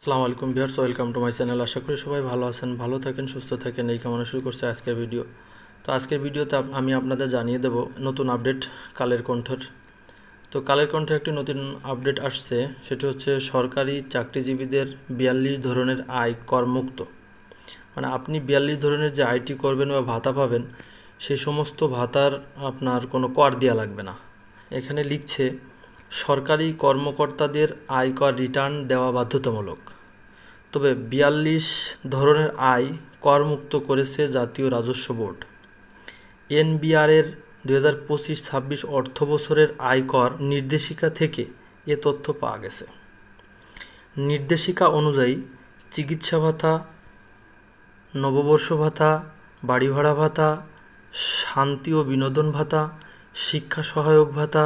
আসসালামু আলাইকুম viewers, welcome to my channel. আশা করি সবাই ভালো আছেন, ভালো থাকেন, সুস্থ থাকেন, এই কামনা শুরু করছে আজকের ভিডিও। তো আজকের ভিডিওতে আমি আপনাদের জানিয়ে দেব নতুন আপডেট কালের কণ্ঠের। তো কালের কণ্ঠে একটি নতুন আপডেট আসছে, সেটি হচ্ছে সরকারি চাকরিজীবীদের 42 ধরনের আয় করমুক্ত। মানে আপনি 42 ধরনের যে আয়টি করবেন বা ভাতা পাবেন, সেই সমস্ত ভাতার আপনার কোনো কর দেওয়া লাগবে না। এখানে লিখছে সরকারি কর্মকর্তাদের আয়কর রিটার্ন দেওয়া বাধ্যতামূলক। তবে 42 ধরনের আয় করমুক্ত করেছে জাতীয় রাজস্ব বোর্ড। এনবিআরের 2025-26 অর্থবছরের আয়কর নির্দেশিকা থেকে এ তথ্য পাওয়া গেছে। নির্দেশিকা অনুযায়ী চিকিৎসা ভাতা, নববর্ষ ভাতা, বাড়ি ভাড়া ভাতা, শান্তি ও বিনোদন ভাতা, শিক্ষা সহায়ক ভাতা,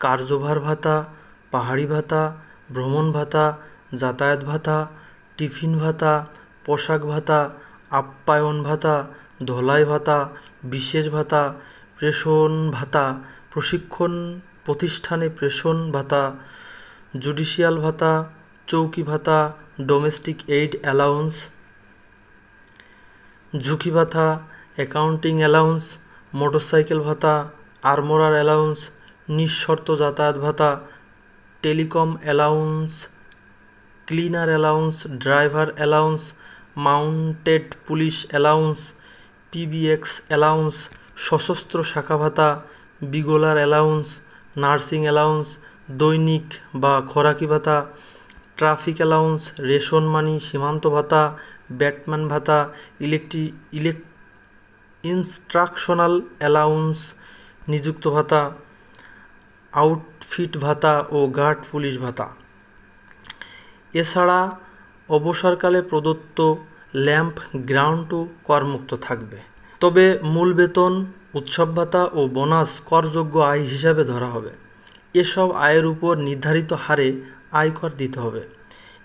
কার্যভার ভাতা, পাহাড়ি ভাতা, ভ্রমণ ভাতা, যাতায়াত ভাতা, টিফিন ভাতা, পোশাক ভাতা, আপ্যায়ন ভাতা, ধোলাই ভাতা, বিশেষ ভাতা, প্রেষণ ভাতা, প্রশিক্ষণ প্রতিষ্ঠানে প্রেষণ ভাতা, জুডিশিয়াল ভাতা, চৌকি ভাতা, ডোমেস্টিক এইড অ্যালাউন্স, ঝুঁকি ভাতা, অ্যাকাউন্টিং অ্যালাউন্স, মোটরসাইকেল ভাতা, আর্মোরার অ্যালাউন্স, নিঃশর্ত যাতায়াত ভাতা, telecom allowance, cleaner allowance, driver allowance, mounted police allowance, PBX allowance, সশস্ত্র শাখা ভাতা, বিগলার অ্যালাউন্স, নার্সিং অ্যালাউন্স, দৈনিক বা খোরাকি ভাতা, ট্রাফিক অ্যালাউন্স, রেশন মানি, সীমান্ত ভাতা, ব্যাটম্যান ভাতা, ইনস্ট্রাকশনাল অ্যালাউন্স, নিযুক্ত ভাতা, আউটফিট ভাতা ও গার্ড পুলিশ ভাতা। এছাড়া অবসরকালে প্রদত্ত ল্যাম্প গ্রান্টও করমুক্ত থাকবে। তবে মূল বেতন, উৎসব ভাতা ও বোনাস করযোগ্য আয় হিসাবে ধরা হবে। এসব আয়ের উপর নির্ধারিত হারে আয়কর দিতে হবে।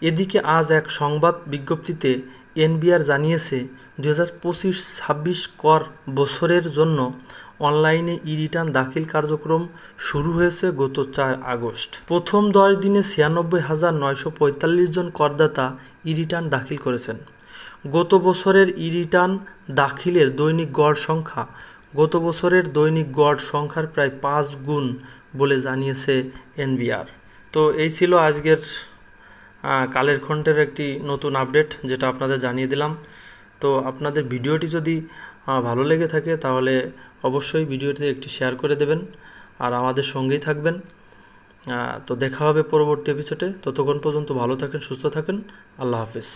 এদিকে আজ এক সংবাদ বিজ্ঞপ্তিতে এনবিআর জানিয়েছে 2025-26 কর বছরের জন্য অনলাইনে ই-রিটার্ন দাখিল কার্যক্রম শুরু হয়েছে গত 4 আগস্ট। প্রথম 10 দিনে 96,945 জন করদাতা ই-রিটার্ন দাখিল করেছেন। গত বছরের ই-রিটার্ন দাখিলের দৈনিক গড় সংখ্যা গত বছরের দৈনিক গড় সংখ্যার প্রায় 5 গুণ বলে জানিয়েছে এনবিআর। তো এই ছিল আজকের কালের কণ্ঠের একটি নতুন আপডেট, যেটা আপনাদের জানিয়ে দিলাম। তো আপনাদের ভিডিওটি যদি ভালো লেগে থাকে তাহলে অবশ্যই ভিডিওটি একটি শেয়ার করে দেবেন আর আমাদের সঙ্গেই থাকবেন। তো দেখা হবে পরবর্তী এপিসোডে। ততক্ষণ পর্যন্ত ভালো থাকেন, সুস্থ থাকেন। আল্লাহ হাফেজ।